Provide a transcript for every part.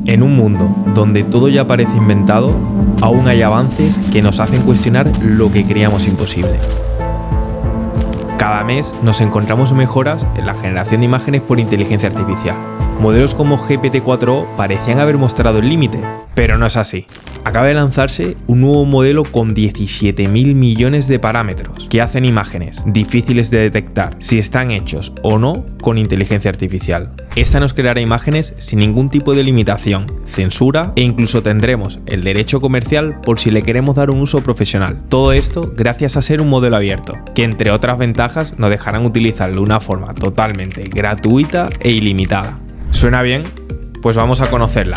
En un mundo donde todo ya parece inventado, aún hay avances que nos hacen cuestionar lo que creíamos imposible. Cada mes nos encontramos mejoras en la generación de imágenes por inteligencia artificial. Modelos como GPT-4o parecían haber mostrado el límite, pero no es así. Acaba de lanzarse un nuevo modelo con 17.000 millones de parámetros que hacen imágenes difíciles de detectar si están hechos o no con inteligencia artificial. Esta nos creará imágenes sin ningún tipo de limitación, censura e incluso tendremos el derecho comercial por si le queremos dar un uso profesional. Todo esto gracias a ser un modelo abierto, que entre otras ventajas nos dejarán utilizarlo de una forma totalmente gratuita e ilimitada. ¿Suena bien? Pues vamos a conocerla.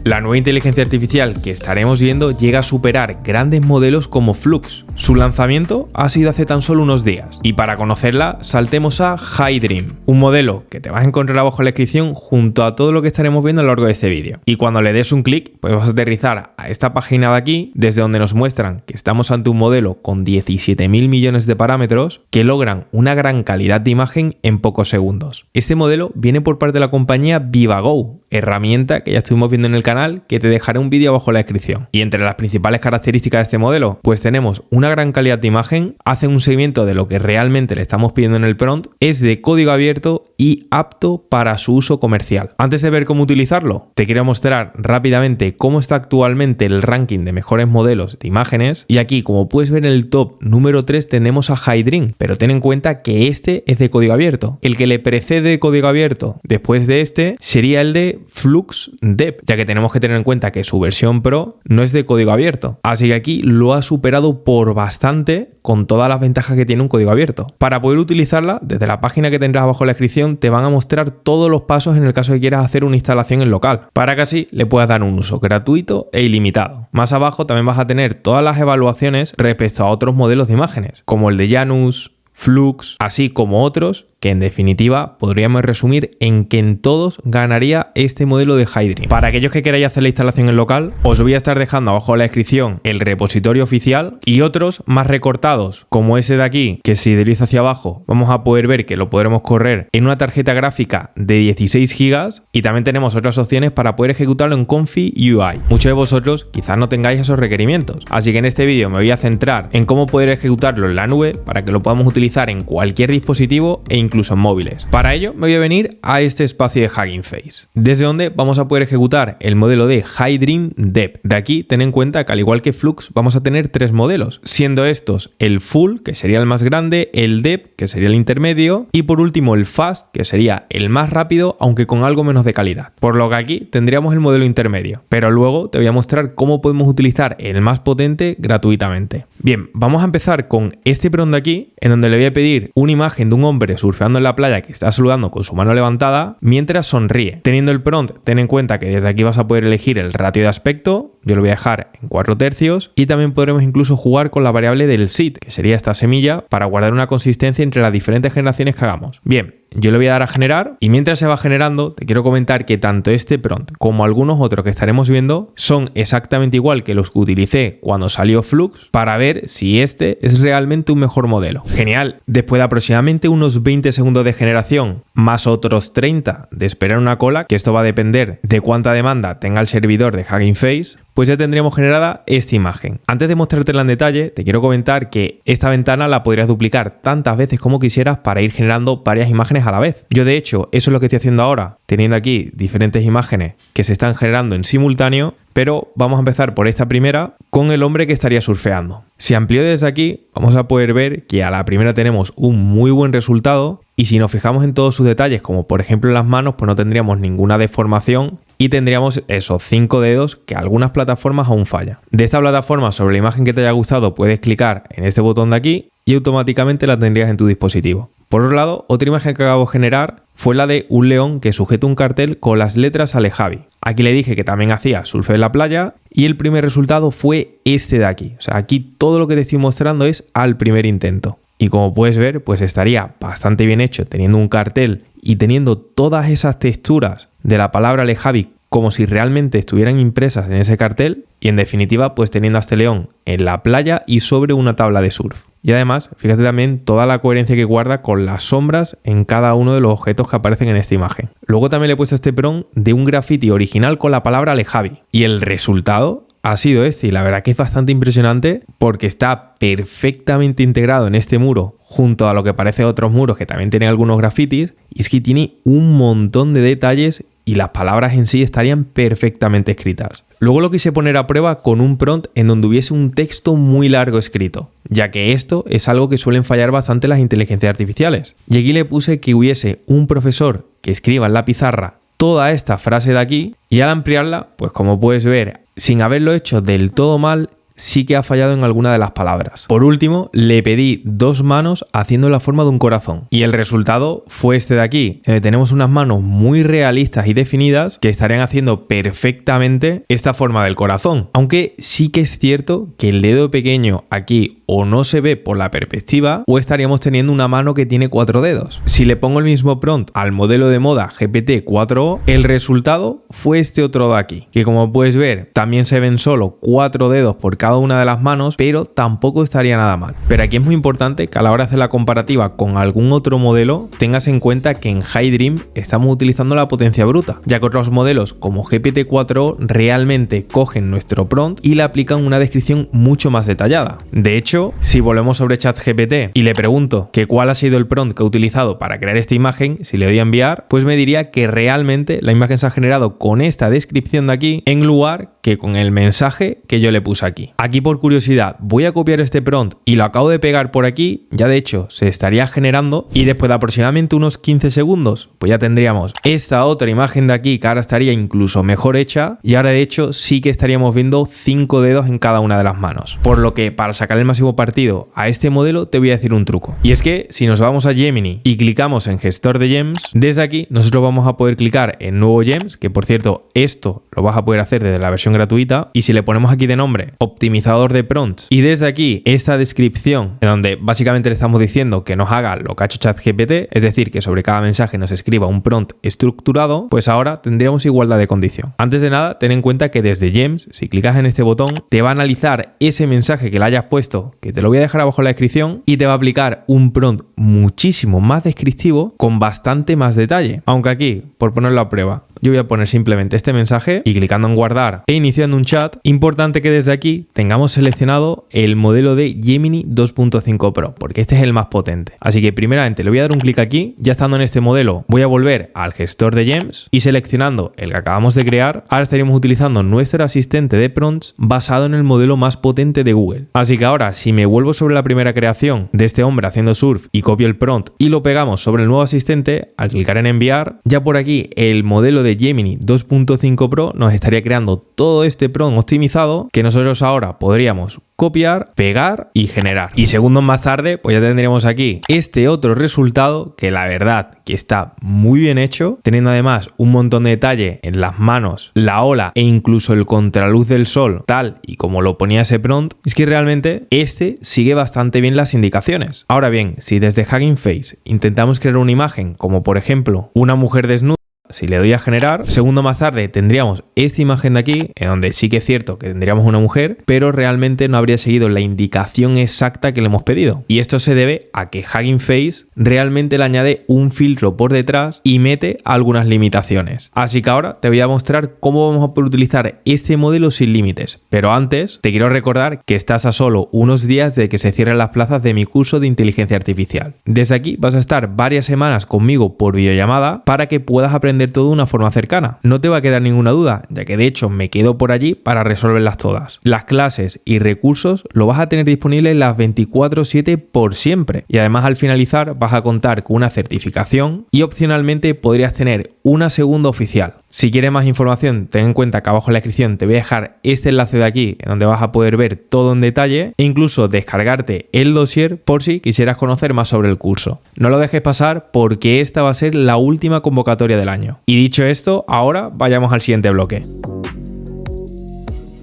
La nueva inteligencia artificial que estaremos viendo llega a superar grandes modelos como Flux. Su lanzamiento ha sido hace tan solo unos días. Y para conocerla, saltemos a HiDream, un modelo que te vas a encontrar abajo en la descripción junto a todo lo que estaremos viendo a lo largo de este vídeo. Y cuando le des un clic, pues vas a aterrizar a esta página de aquí, desde donde nos muestran que estamos ante un modelo con 17.000 millones de parámetros que logran una gran calidad de imagen en pocos segundos. Este modelo viene por parte de la compañía VivaGo, herramienta que ya estuvimos viendo en el canal, que te dejaré un vídeo abajo en la descripción. Y entre las principales características de este modelo, pues tenemos una gran calidad de imagen, hace un seguimiento de lo que realmente le estamos pidiendo en el prompt, es de código abierto y apto para su uso comercial. Antes de ver cómo utilizarlo, te quiero mostrar rápidamente cómo está actualmente el ranking de mejores modelos de imágenes. Y aquí, como puedes ver en el top número 3 tenemos a HiDream, pero ten en cuenta que este es de código abierto. El que le precede de código abierto después de este sería el de Flux Dev, ya que tenemos que tener en cuenta que su versión Pro no es de código abierto. Así que aquí lo ha superado por bastante con todas las ventajas que tiene un código abierto. Para poder utilizarla, desde la página que tendrás abajo en la descripción te van a mostrar todos los pasos en el caso de que quieras hacer una instalación en local, para que así le puedas dar un uso gratuito e ilimitado. Más abajo también vas a tener todas las evaluaciones respecto a otros modelos de imágenes, como el de Janus, Flux, así como otros que en definitiva podríamos resumir en que en todos ganaría este modelo de HiDream. Para aquellos que queráis hacer la instalación en local, os voy a estar dejando abajo en la descripción el repositorio oficial y otros más recortados, como ese de aquí, que si deslizo hacia abajo vamos a poder ver que lo podremos correr en una tarjeta gráfica de 16 GB y también tenemos otras opciones para poder ejecutarlo en Comfy UI. Muchos de vosotros quizás no tengáis esos requerimientos, así que en este vídeo me voy a centrar en cómo poder ejecutarlo en la nube para que lo podamos utilizar en cualquier dispositivo e incluso en móviles. Para ello me voy a venir a este espacio de Hugging Face, desde donde vamos a poder ejecutar el modelo de HiDream Dev. De aquí ten en cuenta que al igual que Flux vamos a tener tres modelos, siendo estos el Full, que sería el más grande, el Dev, que sería el intermedio, y por último el Fast, que sería el más rápido, aunque con algo menos de calidad. Por lo que aquí tendríamos el modelo intermedio, pero luego te voy a mostrar cómo podemos utilizar el más potente gratuitamente. Bien, vamos a empezar con este prompt de aquí, en donde le voy a pedir una imagen de un hombre surfeando en la playa que está saludando con su mano levantada mientras sonríe. Teniendo el prompt, ten en cuenta que desde aquí vas a poder elegir el ratio de aspecto, yo lo voy a dejar en 4/3 y también podremos incluso jugar con la variable del seed, que sería esta semilla, para guardar una consistencia entre las diferentes generaciones que hagamos. Bien, yo le voy a dar a generar y mientras se va generando te quiero comentar que tanto este prompt como algunos otros que estaremos viendo son exactamente igual que los que utilicé cuando salió Flux para ver si este es realmente un mejor modelo. Genial, después de aproximadamente unos 20 segundos de generación más otros 30 de esperar una cola, que esto va a depender de cuánta demanda tenga el servidor de Hugging Face, pues ya tendríamos generada esta imagen. Antes de mostrártela en detalle, te quiero comentar que esta ventana la podrías duplicar tantas veces como quisieras para ir generando varias imágenes a la vez. Yo de hecho, eso es lo que estoy haciendo ahora, teniendo aquí diferentes imágenes que se están generando en simultáneo, pero vamos a empezar por esta primera con el hombre que estaría surfeando. Si amplío desde aquí, vamos a poder ver que a la primera tenemos un muy buen resultado y si nos fijamos en todos sus detalles, como por ejemplo en las manos, pues no tendríamos ninguna deformación y tendríamos esos 5 dedos que algunas plataformas aún fallan. De esta plataforma, sobre la imagen que te haya gustado, puedes clicar en este botón de aquí y automáticamente la tendrías en tu dispositivo. Por otro lado, otra imagen que acabo de generar fue la de un león que sujeta un cartel con las letras Alejavi. Aquí le dije que también hacía surf en la playa y el primer resultado fue este de aquí. O sea, aquí todo lo que te estoy mostrando es al primer intento. Y como puedes ver, pues estaría bastante bien hecho teniendo un cartel y teniendo todas esas texturas de la palabra Alejavi como si realmente estuvieran impresas en ese cartel y en definitiva pues teniendo a este león en la playa y sobre una tabla de surf. Y además, fíjate también toda la coherencia que guarda con las sombras en cada uno de los objetos que aparecen en esta imagen. Luego también le he puesto este prompt de un graffiti original con la palabra Alejavi. Y el resultado ha sido este, y la verdad que es bastante impresionante porque está perfectamente integrado en este muro junto a lo que parece otros muros que también tienen algunos grafitis, y es que tiene un montón de detalles y las palabras en sí estarían perfectamente escritas. Luego lo quise poner a prueba con un prompt en donde hubiese un texto muy largo escrito, ya que esto es algo que suelen fallar bastante las inteligencias artificiales. Y aquí le puse que hubiese un profesor que escriba en la pizarra toda esta frase de aquí, y al ampliarla, pues como puedes ver, sin haberlo hecho del todo mal, sí que ha fallado en alguna de las palabras. Por último, le pedí 2 manos haciendo la forma de un corazón. Y el resultado fue este de aquí, donde tenemos unas manos muy realistas y definidas que estarían haciendo perfectamente esta forma del corazón. Aunque sí que es cierto que el dedo pequeño aquí o no se ve por la perspectiva, o estaríamos teniendo una mano que tiene 4 dedos. Si le pongo el mismo prompt al modelo de moda GPT-4o, el resultado fue este otro de aquí, que como puedes ver, también se ven solo 4 dedos por cada una de las manos, pero tampoco estaría nada mal. Pero aquí es muy importante que a la hora de hacer la comparativa con algún otro modelo tengas en cuenta que en HiDream estamos utilizando la potencia bruta, ya que otros modelos como GPT-4o realmente cogen nuestro prompt y le aplican una descripción mucho más detallada. De hecho, si volvemos sobre ChatGPT y le pregunto que cuál ha sido el prompt que ha utilizado para crear esta imagen, si le doy a enviar, pues me diría que realmente la imagen se ha generado con esta descripción de aquí en lugar que con el mensaje que yo le puse aquí. Aquí por curiosidad voy a copiar este prompt y lo acabo de pegar por aquí, ya de hecho se estaría generando, y después de aproximadamente unos 15 segundos pues ya tendríamos esta otra imagen de aquí que ahora estaría incluso mejor hecha, y ahora de hecho sí que estaríamos viendo 5 dedos en cada una de las manos. Por lo que para sacar el máximo partido a este modelo te voy a decir un truco, y es que si nos vamos a Gemini y clicamos en gestor de gems, desde aquí nosotros vamos a poder clicar en nuevo gems, que por cierto esto lo vas a poder hacer desde la versión gratuita, y si le ponemos aquí de nombre optimizador de prompts y desde aquí esta descripción en donde básicamente le estamos diciendo que nos haga lo que ha hecho ChatGPT, es decir, que sobre cada mensaje nos escriba un prompt estructurado, pues ahora tendríamos igualdad de condición. Antes de nada, ten en cuenta que desde Gems, si clicas en este botón, te va a analizar ese mensaje que le hayas puesto, que te lo voy a dejar abajo en la descripción, y te va a aplicar un prompt muchísimo más descriptivo con bastante más detalle. Aunque aquí, por ponerlo a prueba, yo voy a poner simplemente este mensaje y clicando en guardar e iniciando un chat. Importante que desde aquí tengamos seleccionado el modelo de Gemini 2.5 Pro, porque este es el más potente. Así que primeramente le voy a dar un clic aquí. Ya estando en este modelo voy a volver al gestor de gems y seleccionando el que acabamos de crear, ahora estaríamos utilizando nuestro asistente de prompts basado en el modelo más potente de Google. Así que ahora si me vuelvo sobre la primera creación de este hombre haciendo surf y copio el prompt y lo pegamos sobre el nuevo asistente, al clicar en enviar, ya por aquí el modelo de Gemini 2.5 Pro nos estaría creando todo este prompt optimizado que nosotros ahora podríamos copiar, pegar y generar. Y segundos más tarde, pues ya tendríamos aquí este otro resultado que la verdad que está muy bien hecho, teniendo además un montón de detalle en las manos, la ola e incluso el contraluz del sol, tal y como lo ponía ese prompt. Es que realmente este sigue bastante bien las indicaciones. Ahora bien, si desde Hugging Face intentamos crear una imagen como por ejemplo una mujer desnuda, si le doy a generar, segundo más tarde tendríamos esta imagen de aquí, en donde sí que es cierto que tendríamos una mujer, pero realmente no habría seguido la indicación exacta que le hemos pedido. Y esto se debe a que Hugging Face realmente le añade un filtro por detrás y mete algunas limitaciones. Así que ahora te voy a mostrar cómo vamos a poder utilizar este modelo sin límites. Pero antes, te quiero recordar que estás a solo unos días de que se cierren las plazas de mi curso de inteligencia artificial. Desde aquí vas a estar varias semanas conmigo por videollamada para que puedas aprender todo de una forma cercana. No te va a quedar ninguna duda, ya que de hecho me quedo por allí para resolverlas todas. Las clases y recursos lo vas a tener disponible las 24/7 por siempre. Y además al finalizar vas a contar con una certificación y opcionalmente podrías tener una segunda oficial. Si quieres más información, ten en cuenta que abajo en la descripción te voy a dejar este enlace de aquí, en donde vas a poder ver todo en detalle e incluso descargarte el dossier por si quisieras conocer más sobre el curso. No lo dejes pasar porque esta va a ser la última convocatoria del año. Y dicho esto, ahora vayamos al siguiente bloque.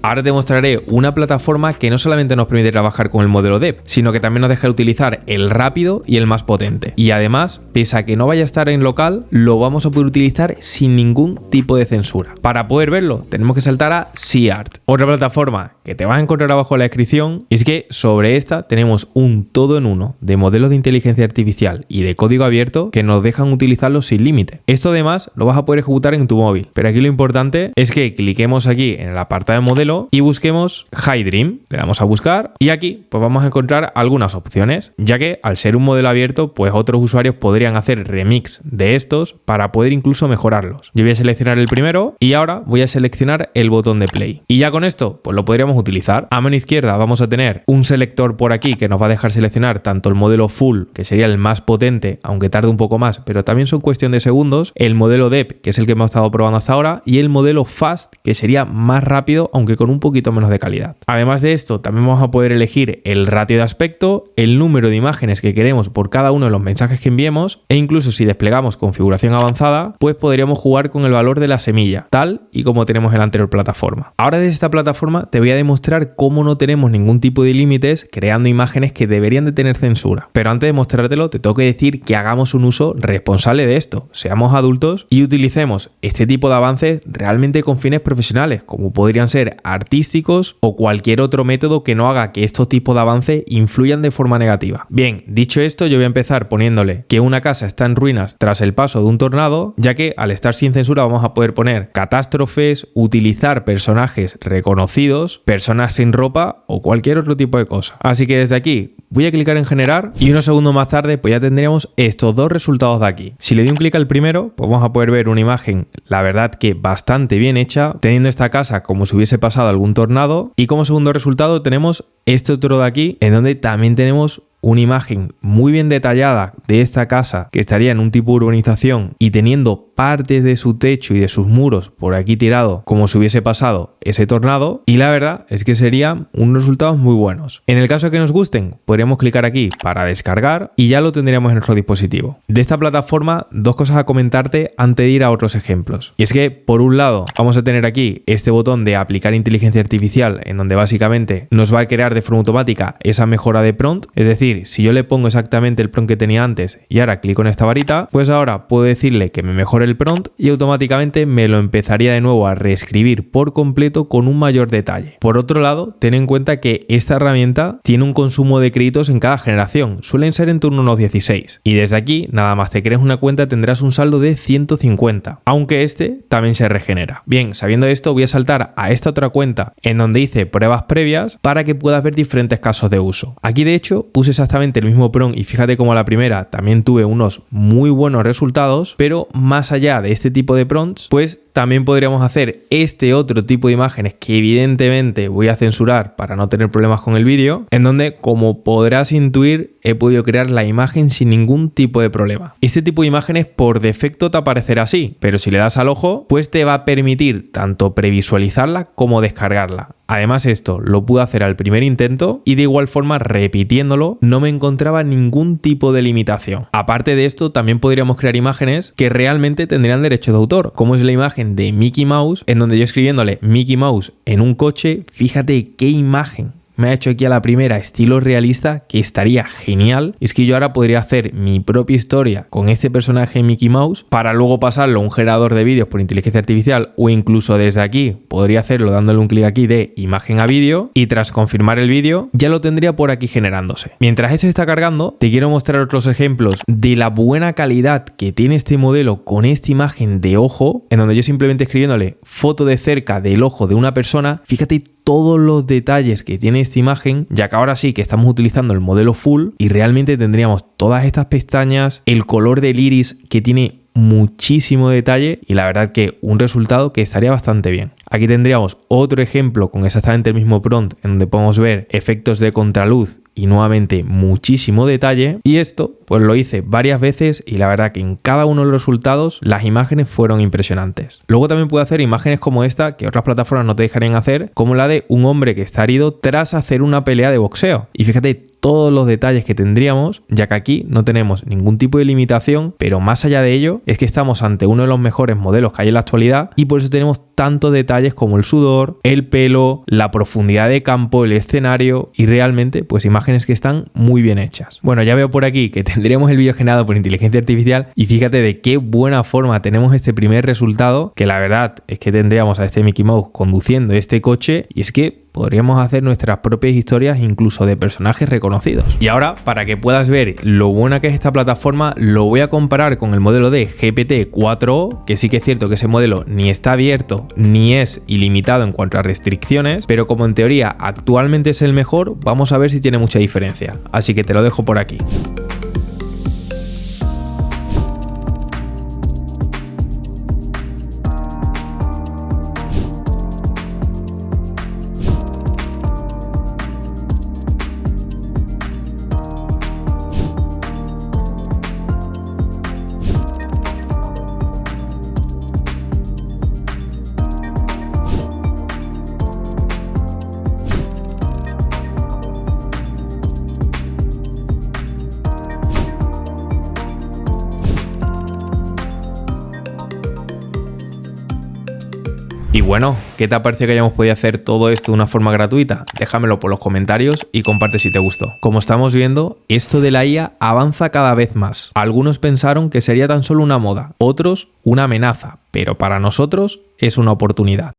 Ahora te mostraré una plataforma que no solamente nos permite trabajar con el modelo DEP, sino que también nos deja utilizar el rápido y el más potente. Y además, pese a que no vaya a estar en local, lo vamos a poder utilizar sin ningún tipo de censura. Para poder verlo, tenemos que saltar a SeaArt, otra plataforma que te vas a encontrar abajo en la descripción. Y es que sobre esta tenemos un todo en uno de modelos de inteligencia artificial y de código abierto que nos dejan utilizarlos sin límite. Esto además lo vas a poder ejecutar en tu móvil, pero aquí lo importante es que cliquemos aquí en el apartado de modelo y busquemos Hydream. Le damos a buscar y aquí pues vamos a encontrar algunas opciones, ya que al ser un modelo abierto pues otros usuarios podrían hacer remix de estos para poder incluso mejorarlos. Yo voy a seleccionar el primero y ahora voy a seleccionar el botón de play y ya con esto pues lo podríamos utilizar. A mano izquierda vamos a tener un selector por aquí que nos va a dejar seleccionar tanto el modelo full, que sería el más potente aunque tarde un poco más, pero también son cuestión de segundos, el modelo DEP, que es el que hemos estado probando hasta ahora, y el modelo fast, que sería más rápido aunque con un poquito menos de calidad. Además de esto, también vamos a poder elegir el ratio de aspecto, el número de imágenes que queremos por cada uno de los mensajes que enviemos, e incluso si desplegamos configuración avanzada, pues podríamos jugar con el valor de la semilla, tal y como tenemos en la anterior plataforma. Ahora desde esta plataforma te voy a demostrar cómo no tenemos ningún tipo de límites creando imágenes que deberían de tener censura. Pero antes de mostrártelo, te tengo que decir que hagamos un uso responsable de esto, seamos adultos y utilicemos este tipo de avances realmente con fines profesionales, como podrían ser artísticos o cualquier otro método que no haga que estos tipos de avances influyan de forma negativa. Bien, dicho esto, yo voy a empezar poniéndole que una casa está en ruinas tras el paso de un tornado, ya que al estar sin censura vamos a poder poner catástrofes, utilizar personajes reconocidos, personas sin ropa o cualquier otro tipo de cosa. Así que desde aquí voy a clicar en generar y unos segundos más tarde pues ya tendríamos estos dos resultados de aquí. Si le doy un clic al primero, pues vamos a poder ver una imagen, la verdad que bastante bien hecha, teniendo esta casa como si hubiese pasado algún tornado, y como segundo resultado tenemos este otro de aquí, en donde también tenemos una imagen muy bien detallada de esta casa que estaría en un tipo de urbanización y teniendo partes de su techo y de sus muros por aquí tirado como si hubiese pasado ese tornado, y la verdad es que serían unos resultados muy buenos. En el caso de que nos gusten, podríamos clicar aquí para descargar y ya lo tendríamos en nuestro dispositivo. De esta plataforma, dos cosas a comentarte antes de ir a otros ejemplos. Y es que por un lado vamos a tener aquí este botón de aplicar inteligencia artificial, en donde básicamente nos va a crear de forma automática esa mejora de prompt, es decir, si yo le pongo exactamente el prompt que tenía antes y ahora clico en esta varita, pues ahora puedo decirle que me mejore el prompt y automáticamente me lo empezaría de nuevo a reescribir por completo con un mayor detalle. Por otro lado, ten en cuenta que esta herramienta tiene un consumo de créditos en cada generación, suelen ser en torno a unos 16, y desde aquí nada más te crees una cuenta tendrás un saldo de 150, aunque este también se regenera. Bien, sabiendo esto voy a saltar a esta otra cuenta en donde hice pruebas previas para que puedas ver diferentes casos de uso. Aquí de hecho puse exactamente el mismo prompt y fíjate como la primera también tuve unos muy buenos resultados, pero más allá de este tipo de prompts, pues también podríamos hacer este otro tipo de imágenes que evidentemente voy a censurar para no tener problemas con el vídeo, en donde, como podrás intuir, he podido crear la imagen sin ningún tipo de problema. Este tipo de imágenes por defecto te aparecerá así, pero si le das al ojo, pues te va a permitir tanto previsualizarla como descargarla. Además esto lo pude hacer al primer intento y de igual forma repitiéndolo no me encontraba ningún tipo de limitación. Aparte de esto también podríamos crear imágenes que realmente tendrían derecho de autor, como es la imagen de Mickey Mouse, en donde yo escribiéndole Mickey Mouse en un coche, fíjate qué imagen me ha hecho aquí a la primera estilo realista, que estaría genial. Es que yo ahora podría hacer mi propia historia con este personaje Mickey Mouse para luego pasarlo a un generador de vídeos por inteligencia artificial, o incluso desde aquí podría hacerlo dándole un clic aquí de imagen a vídeo y tras confirmar el vídeo ya lo tendría por aquí generándose. Mientras eso está cargando, te quiero mostrar otros ejemplos de la buena calidad que tiene este modelo con esta imagen de ojo, en donde yo simplemente escribiéndole foto de cerca del ojo de una persona, fíjate todos los detalles que tiene esta imagen, ya que ahora sí que estamos utilizando el modelo full y realmente tendríamos todas estas pestañas, el color del iris que tiene muchísimo detalle y la verdad que un resultado que estaría bastante bien. Aquí tendríamos otro ejemplo con exactamente el mismo prompt en donde podemos ver efectos de contraluz y nuevamente muchísimo detalle, y esto pues lo hice varias veces y la verdad que en cada uno de los resultados las imágenes fueron impresionantes. Luego también puedo hacer imágenes como esta que otras plataformas no te dejarían hacer, como la de un hombre que está herido tras hacer una pelea de boxeo, y fíjate todos los detalles que tendríamos, ya que aquí no tenemos ningún tipo de limitación, pero más allá de ello es que estamos ante uno de los mejores modelos que hay en la actualidad y por eso tenemos tantos detalles detalles como el sudor, el pelo, la profundidad de campo, el escenario y realmente pues imágenes que están muy bien hechas. Bueno, ya veo por aquí que tendremos el vídeo generado por inteligencia artificial y fíjate de qué buena forma tenemos este primer resultado, que la verdad es que tendríamos a este Mickey Mouse conduciendo este coche y es que podríamos hacer nuestras propias historias incluso de personajes reconocidos. Y ahora, para que puedas ver lo buena que es esta plataforma, lo voy a comparar con el modelo de GPT-4o, que sí que es cierto que ese modelo ni está abierto ni es ilimitado en cuanto a restricciones, pero como en teoría actualmente es el mejor, vamos a ver si tiene mucha diferencia. Así que te lo dejo por aquí. Y bueno, ¿qué te ha parecido que hayamos podido hacer todo esto de una forma gratuita? Déjamelo por los comentarios y comparte si te gustó. Como estamos viendo, esto de la IA avanza cada vez más. Algunos pensaron que sería tan solo una moda, otros una amenaza, pero para nosotros es una oportunidad.